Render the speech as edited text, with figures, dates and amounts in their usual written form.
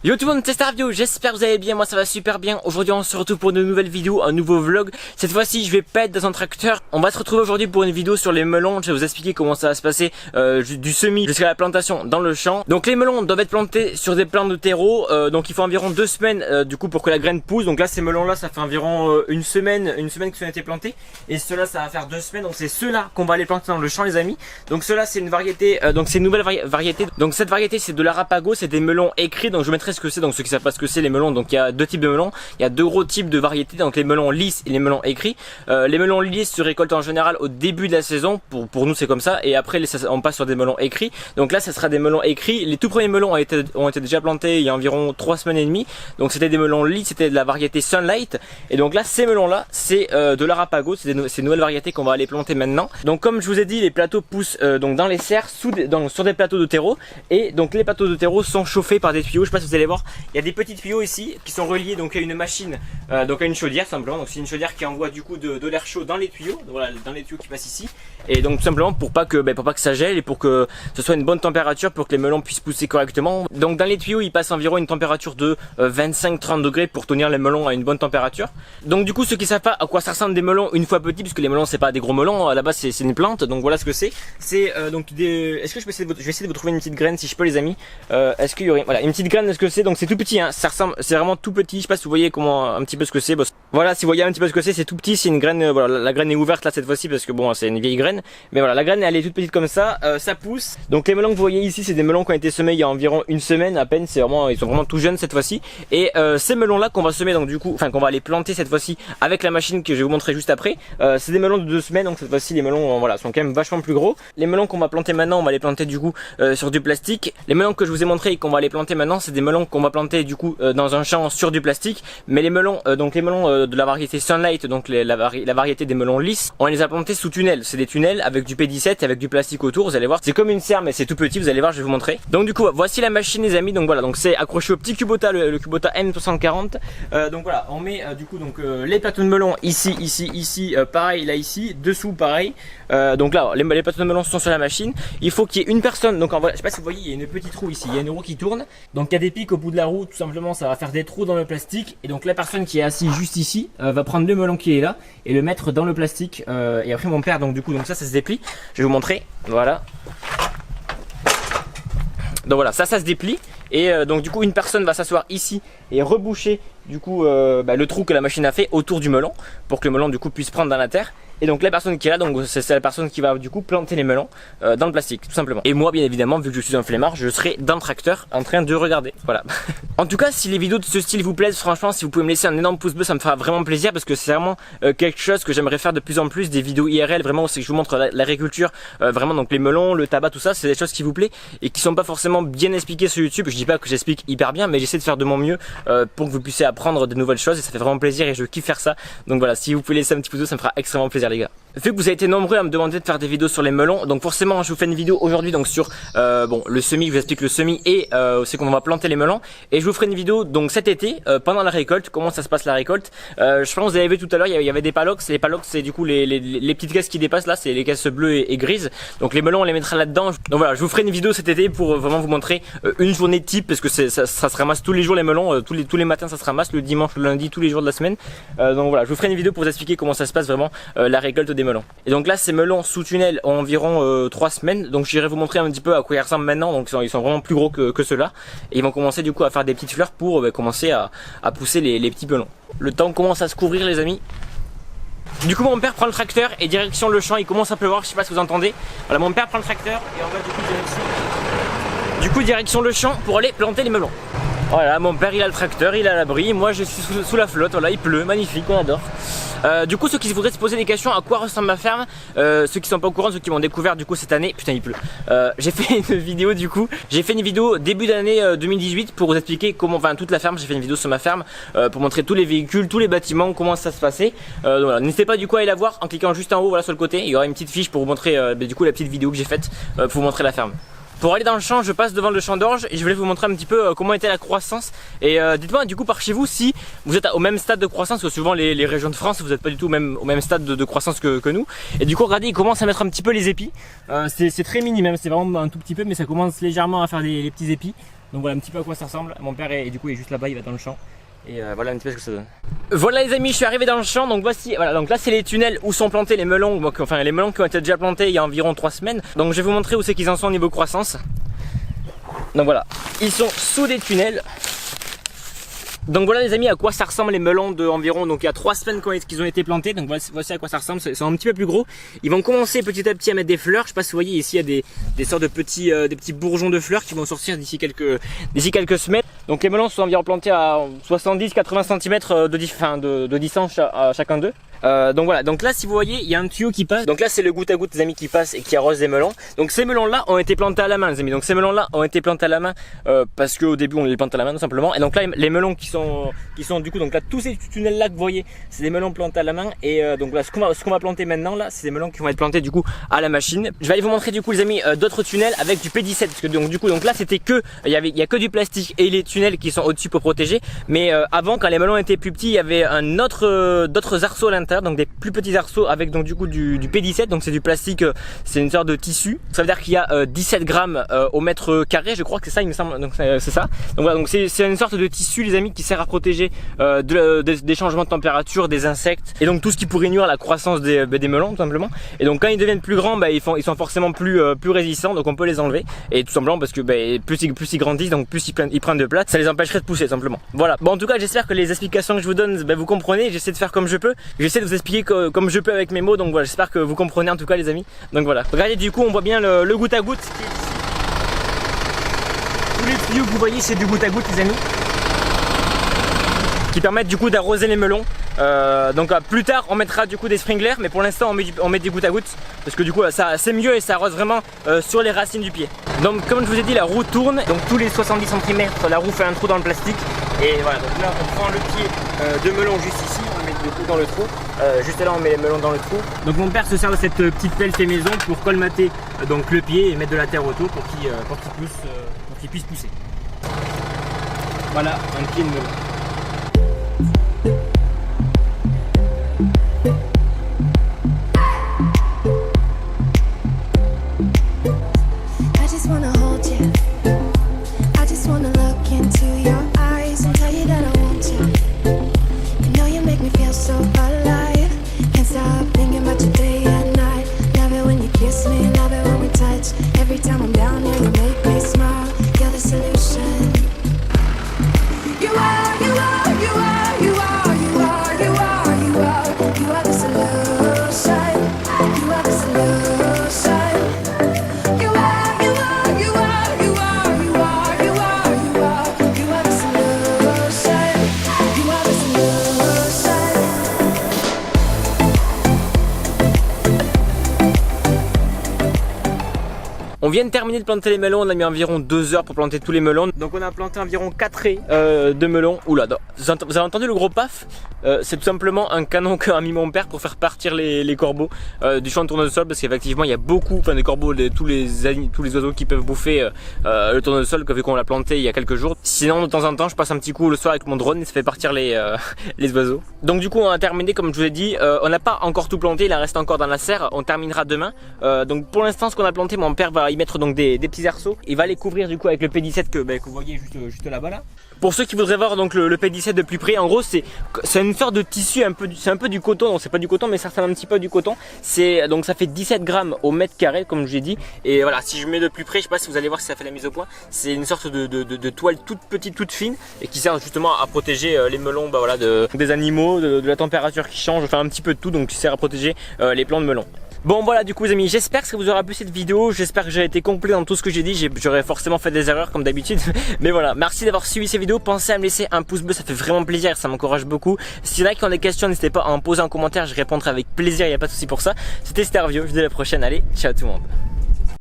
Yo tout le monde, c'est Starvio, j'espère que vous allez bien, moi ça va super bien. Aujourd'hui on se retrouve pour une nouvelle vidéo, un nouveau vlog. Cette fois-ci je vais pas être dans un tracteur. On va se retrouver aujourd'hui pour une vidéo sur les melons. Je vais vous expliquer comment ça va se passer du semis jusqu'à la plantation dans le champ. Donc les melons doivent être plantés sur des plants de terreau, donc il faut environ 2 semaines du coup pour que la graine pousse. Donc là ces melons là ça fait environ une semaine qu'ils ont été plantés. Et ceux-là ça va faire 2 semaines, donc c'est ceux-là qu'on va aller planter dans le champ les amis. Donc ceux-là c'est une variété, donc c'est une nouvelle variété. Donc cette variété c'est de l'Arapago, c'est des melons écrits. Donc je vous mettrai ce que c'est, donc ceux qui savent pas ce que c'est les melons, donc il y a 2 types de melons, il y a 2 gros types de variétés, donc les melons lisses et les melons écrits. Les melons lisses se récoltent en général au début de la saison, pour nous c'est comme ça, et après on passe sur des melons écrits. Donc là ça sera des melons écrits. Les tout premiers melons ont été déjà plantés il y a environ 3 semaines et demie, donc c'était des melons lisses, c'était de la variété Sunlight. Et donc là ces melons là c'est de l'Arapago, c'est une nouvelle variété qu'on va aller planter maintenant. Donc comme je vous ai dit, les plateaux poussent donc dans les serres sur des plateaux de terreau, et donc les plateaux de terreau sont chauffés par des tuyaux. Je sais pas si vous allez voir, il y a des petits tuyaux ici qui sont reliés donc à une machine, donc à une chaudière simplement. Donc c'est une chaudière qui envoie du coup de l'air chaud dans les tuyaux, donc voilà, dans les tuyaux qui passent ici. Et donc tout simplement pour pas que ça gèle et pour que ce soit une bonne température pour que les melons puissent pousser correctement. Donc dans les tuyaux il passe environ une température de 25-30 degrés pour tenir les melons à une bonne température. Donc du coup ceux qui savent pas à quoi ça ressemble des melons une fois petits, puisque les melons c'est pas des gros melons, à la base c'est une plante. Donc voilà ce que c'est. C'est donc des... Est-ce que je vais essayer de vous trouver une petite graine si je peux les amis. Est-ce qu'il y aurait... Voilà une petite graine, est-ce que c'est? Donc c'est tout petit hein, ça ressemble, c'est vraiment tout petit. Je sais pas si vous voyez comment un petit peu ce que c'est. Voilà, si vous voyez un petit peu ce que c'est tout petit, c'est une graine, voilà, la graine est ouverte là cette fois-ci parce que bon c'est une vieille graine. Mais voilà, la graine elle est toute petite comme ça, ça pousse. Donc les melons que vous voyez ici c'est des melons qui ont été semés il y a environ une semaine à peine, c'est vraiment, ils sont vraiment tout jeunes cette fois-ci. Et ces melons là qu'on va semer, donc du coup, enfin qu'on va aller planter cette fois-ci avec la machine que je vais vous montrer juste après, c'est des melons de 2 semaines, donc cette fois-ci les melons voilà, sont quand même vachement plus gros. Les melons qu'on va planter maintenant, on va les planter du coup sur du plastique. Les melons que je vous ai montré et qu'on va aller planter maintenant, c'est des melons qu'on va planter du coup dans un champ sur du plastique. Mais les melons, donc les melons de la variété Sunlight, donc la variété des melons lisses, on les a plantés sous tunnel. C'est des tunnels avec du P17 et avec du plastique autour, vous allez voir. C'est comme une serre mais c'est tout petit, vous allez voir, je vais vous montrer. Donc du coup, voici la machine les amis. Donc voilà, donc c'est accroché au petit Kubota, le Kubota M6040. Donc voilà, on met du coup donc les plateaux de melons ici, pareil là ici, dessous pareil. Donc là, les plateaux de melons sont sur la machine. Il faut qu'il y ait une personne, donc en vrai, je sais pas si vous voyez, il y a une petite roue ici, il y a une roue qui tourne. Donc il y a des pics au bout de la roue, tout simplement ça va faire des trous dans le plastique. Et donc la personne qui est assise juste ici va prendre le melon qui est là et le mettre dans le plastique. Et après mon père, donc du coup, donc ça se déplie. Je vais vous montrer, voilà. Donc voilà, ça se déplie. Et donc du coup une personne va s'asseoir ici et reboucher du coup le trou que la machine a fait autour du melon pour que le melon du coup puisse prendre dans la terre. Et donc la personne qui est là, donc c'est la personne qui va du coup planter les melons dans le plastique tout simplement. Et moi bien évidemment, vu que je suis un flemmard, je serai dans le tracteur en train de regarder. Voilà. En tout cas, si les vidéos de ce style vous plaisent, franchement si vous pouvez me laisser un énorme pouce bleu, ça me fera vraiment plaisir, parce que c'est vraiment quelque chose que j'aimerais faire de plus en plus, des vidéos IRL vraiment, c'est que je vous montre l'agriculture, vraiment, donc les melons, le tabac, tout ça, c'est des choses qui vous plaisent et qui sont pas forcément bien expliquées sur YouTube. Je dis pas que j'explique hyper bien, mais j'essaie de faire de mon mieux pour que vous puissiez apprendre de nouvelles choses, et ça fait vraiment plaisir et je kiffe faire ça. Donc voilà, si vous pouvez laisser un petit pouce bleu, ça me fera extrêmement plaisir les gars. Vu que vous avez été nombreux à me demander de faire des vidéos sur les melons, donc forcément je vous fais une vidéo aujourd'hui donc sur le semis, je vous explique le semis et c'est comment on va planter les melons. Et je vous ferai une vidéo donc cet été pendant la récolte, comment ça se passe la récolte. Je pense que vous avez vu tout à l'heure, il y avait des palox. Les palox c'est du coup les petites caisses qui dépassent là, c'est les caisses bleues et grises. Donc les melons on les mettra là-dedans. Donc voilà, je vous ferai une vidéo cet été pour vraiment vous montrer une journée type, parce que ça se ramasse tous les jours les melons, tous les matins ça se ramasse, le dimanche, le lundi, tous les jours de la semaine. Donc voilà, je vous ferai une vidéo pour vous expliquer comment ça se passe vraiment la récolte des melons. Et donc là ces melons sous tunnel ont environ 3 semaines, donc j'irai vous montrer un petit peu à quoi ils ressemblent maintenant. Donc ils sont vraiment plus gros que ceux-là, et ils vont commencer du coup à faire des petites fleurs pour commencer à pousser les petits melons. Le temps commence à se couvrir les amis. Du coup mon père prend le tracteur et direction le champ, il commence à pleuvoir, je sais pas si vous entendez. Voilà, mon père prend le tracteur et on va du coup direction le champ pour aller planter les melons. Voilà, mon père il a le tracteur, il a l'abri, moi je suis sous la flotte, voilà, il pleut, magnifique, on adore. Du coup ceux qui voudraient se poser des questions à quoi ressemble ma ferme, ceux qui sont pas au courant, ceux qui m'ont découvert du coup cette année, putain il pleut, j'ai fait une vidéo du coup, début d'année 2018 pour vous expliquer comment, enfin toute la ferme, j'ai fait une vidéo sur ma ferme pour montrer tous les véhicules, tous les bâtiments, comment ça se passait. Donc voilà, n'hésitez pas du coup à aller la voir en cliquant juste en haut, voilà sur le côté, il y aura une petite fiche pour vous montrer du coup la petite vidéo que j'ai faite pour vous montrer la ferme. Pour aller dans le champ, je passe devant le champ d'orge et je voulais vous montrer un petit peu comment était la croissance. Et dites-moi du coup par chez vous si vous êtes au même stade de croissance, parce que souvent les régions de France vous n'êtes pas du tout au même stade de croissance que nous. Et du coup regardez, il commence à mettre un petit peu les épis. C'est très mini même, c'est vraiment un tout petit peu, mais ça commence légèrement à faire les petits épis. Donc voilà un petit peu à quoi ça ressemble. Mon père est du coup est juste là-bas, il va dans le champ. Et voilà un petit peu ce que ça donne. Voilà les amis, je suis arrivé dans le champ, donc voici, voilà, donc là c'est les tunnels où sont plantés les melons, enfin les melons qui ont été déjà plantés il y a environ 3 semaines. Donc je vais vous montrer où c'est qu'ils en sont au niveau croissance. Donc voilà, ils sont sous des tunnels. Donc voilà les amis à quoi ça ressemble les melons de environ, donc il y a 3 semaines qu'ils ont été plantés. Donc voici à quoi ça ressemble, ils sont un petit peu plus gros. Ils vont commencer petit à petit à mettre des fleurs. Je sais pas si vous voyez ici il y a des sortes de des petits bourgeons de fleurs qui vont sortir d'ici quelques semaines. Donc les melons sont environ plantés à 70-80 cm de distance à chacun d'eux. Donc voilà, donc là si vous voyez il y a un tuyau qui passe. Donc là c'est le goutte à goutte les amis qui passe et qui arrose les melons. Donc ces melons là ont été plantés à la main les amis. Donc ces melons là ont été plantés à la main parce qu'au début on les plante à la main tout simplement. Et donc là les melons qui sont du coup, donc là tous ces tunnels là que vous voyez c'est des melons plantés à la main. Et donc là ce qu'on va planter maintenant là c'est des melons qui vont être plantés du coup à la machine. Je vais aller vous montrer du coup les amis d'autres tunnels avec du P17 parce que donc là c'était que il y a que du plastique et les tunnels qui sont au dessus pour protéger. Mais avant quand les melons étaient plus petits il y avait d'autres arceaux à l'intérieur, donc des plus petits arceaux avec donc du coup du P17. Donc c'est du plastique, c'est une sorte de tissu. Ça veut dire qu'il y a 17 grammes au mètre carré, je crois que c'est ça il me semble. Donc c'est ça. Donc voilà, donc c'est une sorte de tissu les amis qui sert à protéger des changements de température, des insectes et donc tout ce qui pourrait nuire à la croissance des melons tout simplement. Et donc quand ils deviennent plus grands ils sont forcément plus résistants, donc on peut les enlever. Et tout simplement parce que plus ils grandissent, donc plus ils prennent de place, ça les empêcherait de pousser simplement. Voilà, bon en tout cas j'espère que les explications que je vous donne vous comprenez. J'essaie de faire comme je peux, j'essaie de vous expliquer comme je peux avec mes mots. Donc voilà, j'espère que vous comprenez en tout cas les amis. Donc voilà, regardez du coup on voit bien le goutte à goutte qui est ici. Tous les tuyaux que vous voyez c'est du goutte à goutte les amis, qui permettent du coup d'arroser les melons. Donc plus tard on mettra du coup des sprinklers, mais pour l'instant on met des gouttes à gouttes parce que du coup ça c'est mieux et ça arrose vraiment sur les racines du pied. Donc comme je vous ai dit la roue tourne, donc tous les 70 cm la roue fait un trou dans le plastique. Et voilà, donc là on prend le pied de melon juste ici, on le met du coup dans le trou, juste là on met les melons dans le trou. Donc mon père se sert de cette petite pelle fait maison pour colmater donc le pied et mettre de la terre autour pour qu'il puisse pousser. Voilà un pied de melon. On vient de terminer de planter les melons, on a mis environ 2 heures pour planter tous les melons. Donc on a planté environ 4 raies de melons. Oula, vous avez entendu le gros paf? C'est tout simplement un canon qu'a mis mon père pour faire partir les corbeaux du champ de tournesol, parce qu'effectivement il y a beaucoup, enfin des corbeaux, tous les oiseaux qui peuvent bouffer le tournesol vu qu'on l'a planté il y a quelques jours. Sinon de temps en temps je passe un petit coup le soir avec mon drone et ça fait partir les oiseaux. Donc du coup on a terminé comme je vous ai dit, on n'a pas encore tout planté, il en reste encore dans la serre, on terminera demain. Donc pour l'instant ce qu'on a planté, mon père va y mettre donc des petits arceaux, il va les couvrir du coup avec le P17 que vous voyez juste là-bas là. Pour ceux qui voudraient voir donc le P17 de plus près, en gros c'est une sorte de tissu, c'est un peu du coton, donc c'est pas du coton mais ça ressemble un petit peu à du coton. Donc ça fait 17 grammes au mètre carré comme je l'ai dit. Et voilà, si je mets de plus près, je sais pas si vous allez voir si ça fait la mise au point, c'est une sorte de toile toute petite, toute fine, et qui sert justement à protéger les melons voilà, des animaux, de la température qui change, enfin un petit peu de tout, donc qui sert à protéger les plants de melons. Bon voilà du coup les amis, j'espère que ça vous aura plu cette vidéo, j'espère que j'ai été complet dans tout ce que j'ai dit, j'aurais forcément fait des erreurs comme d'habitude, mais voilà, merci d'avoir suivi ces vidéos, pensez à me laisser un pouce bleu, ça fait vraiment plaisir, ça m'encourage beaucoup. S'il y en a qui ont des questions, n'hésitez pas à en poser en commentaire, je répondrai avec plaisir, il n'y a pas de souci pour ça. C'était Starvio, je vous dis à la prochaine, allez, ciao tout le monde.